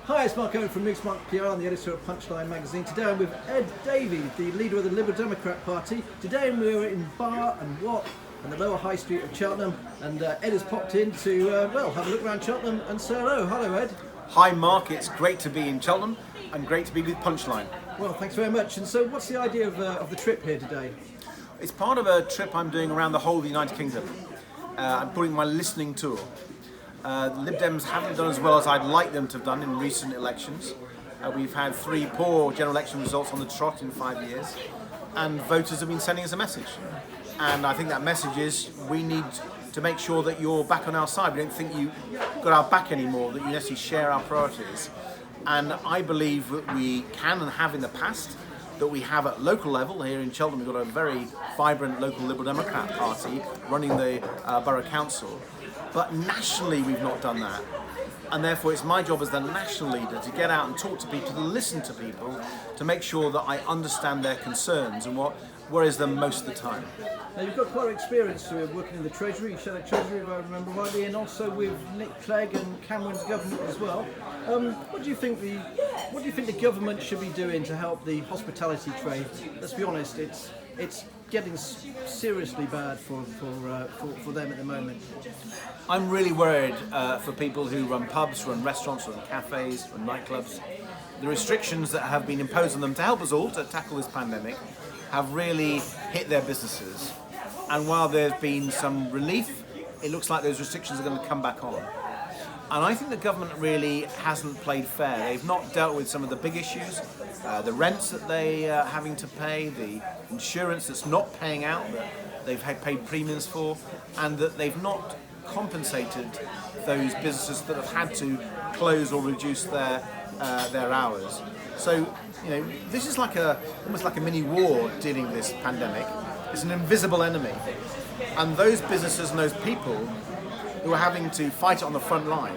Hi, it's Mark Owen from Newsmark PR. I'm the editor of Punchline magazine. Today I'm with Ed Davey, the leader of the Liberal Democrat Party. Today we're in Bar Wok on the lower high street of Cheltenham, and Ed has popped in to have a look around Cheltenham and say hello. Hello, Ed. Hi, Mark. It's great to be in Cheltenham and great to be with Punchline. Well, thanks very much. And so, what's the idea of the trip here today? It's part of a trip I'm doing around the whole of the United Kingdom. I'm putting my listening tour. The Lib Dems haven't done as well as I'd like them to have done in recent elections. We've had 3 poor general election results on the trot in 5 years, and voters have been sending us a message. And I think that message is we need to make sure that you're back on our side. We don't think you got our back anymore, that you necessarily share our priorities. And I believe that we can and have in the past, that we have at local level. Here in Cheltenham we've got a very vibrant local Liberal Democrat Party running the Borough Council. But nationally we've not done that. And therefore it's my job as the national leader to get out and talk to people, to listen to people, to make sure that I understand their concerns and what worries them most of the time. Now, you've got quite a experience working in the Treasury, Shadow Treasury if I remember rightly, and also with Nick Clegg and Cameron's government as well. What do you think the government should be doing to help the hospitality trade? Let's be honest, it's getting seriously bad for them at the moment. I'm really worried for people who run pubs, run restaurants, run cafes, run nightclubs. The restrictions that have been imposed on them to help us all to tackle this pandemic have really hit their businesses. And while there's been some relief, it looks like those restrictions are going to come back on. And I think the government really hasn't played fair. They've not dealt with some of the big issues, the rents that they are having to pay, the insurance that's not paying out that they've had paid premiums for, and that they've not compensated those businesses that have had to close or reduce their hours. So, this is almost like a mini war dealing with this pandemic. It's an invisible enemy. And those businesses and those people who are having to fight it on the front line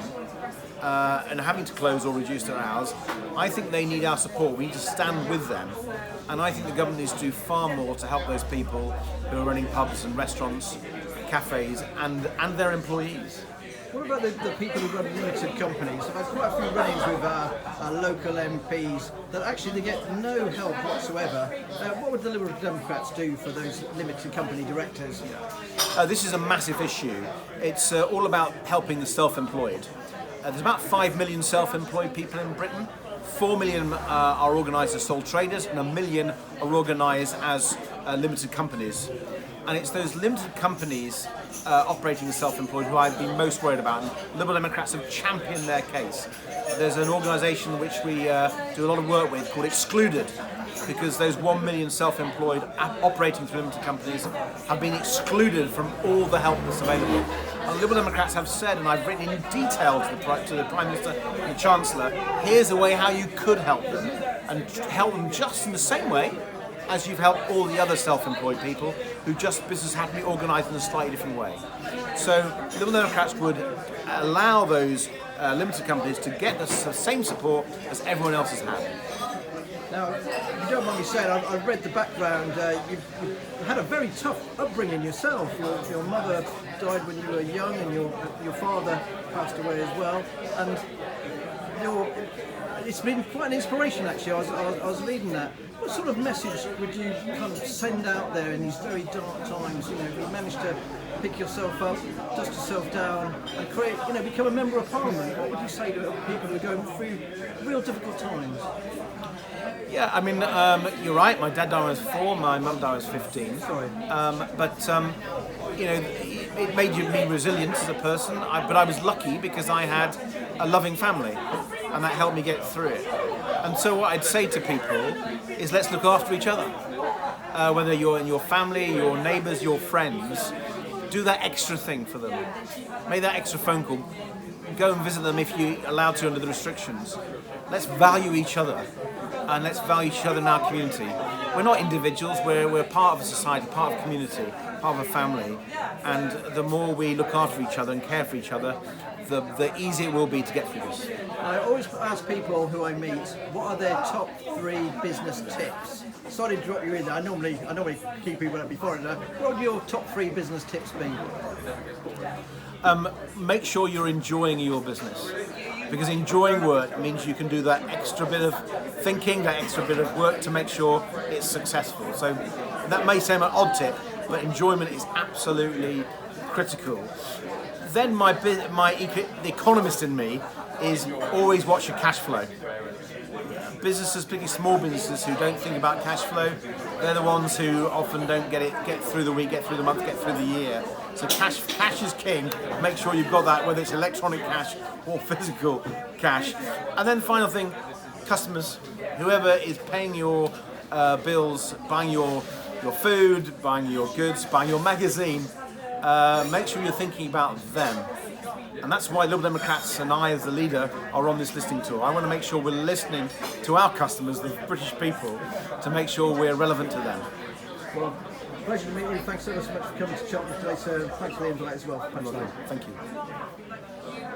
and having to close or reduce their hours, I think they need our support. We need to stand with them. And I think the government needs to do far more to help those people who are running pubs and restaurants, cafes, and their employees. What about the people who run limited companies? I've had quite a few run-ins with our local MPs that actually they get no help whatsoever. What would the Liberal Democrats do for those limited company directors? This is a massive issue. It's all about helping the self-employed. There's about 5 million self-employed people in Britain. 4 million are organised as sole traders, and 1 million are organised as limited companies. And it's those limited companies operating as self-employed who I've been most worried about. And Liberal Democrats have championed their case. There's an organisation which we do a lot of work with called Excluded, because those 1 million self-employed operating through limited companies have been excluded from all the help that's available. And Liberal Democrats have said, and I've written in detail to the Prime Minister and the Chancellor, here's a way how you could help them, and help them just in the same way as you've helped all the other self-employed people who just business had to be organised in a slightly different way. So Liberal Democrats would allow those limited companies to get the same support as everyone else has had. Now, if you don't mind me saying, I've read the background. You've had a very tough upbringing yourself. Your mother died when you were young, and your father passed away as well. And it's been quite an inspiration, actually. I was reading that. What sort of message would you kind of send out there in these very dark times? You managed to pick yourself up, dust yourself down, and create, become a member of Parliament. What would you say to people who are going through real difficult times? Yeah, I mean, you're right. My dad died when I was 4, my mum died when I was 15. Sorry. It made me resilient as a person. But I was lucky because I had a loving family, and that helped me get through it. And so what I'd say to people is let's look after each other. Whether you're in your family, your neighbours, your friends, do that extra thing for them. Make that extra phone call. Go and visit them if you're allowed to under the restrictions. Let's value each other, and let's value each other in our community. We're not individuals, we're part of a society, part of a community, part of a family. And the more we look after each other and care for each other, the easier it will be to get through this. I always ask people who I meet, what are their top 3 business tips? Sorry to drop you in there. I normally keep people up before it. What would your top 3 business tips be? Make sure you're enjoying your business. because enjoying work means you can do that extra bit of thinking, that extra bit of work to make sure it's successful. So that may seem an odd tip, but enjoyment is absolutely critical. Then the economist in me is always watch your cash flow. Businesses, particularly small businesses who don't think about cash flow, they're the ones who often don't get through the week, get through the month, get through the year. So cash is king. Make sure you've got that, whether it's electronic cash or physical cash. And then final thing, customers, whoever is paying your bills, buying your food, buying your goods, buying your magazine, make sure you're thinking about them. And that's why Liberal Democrats and I, as the leader, are on this listening tour. I want to make sure we're listening to our customers, the British people, to make sure we're relevant to them. Well, pleasure to meet you. Thanks so much for coming to Cheltenham today, sir. Thanks for the invite as well. Thank you.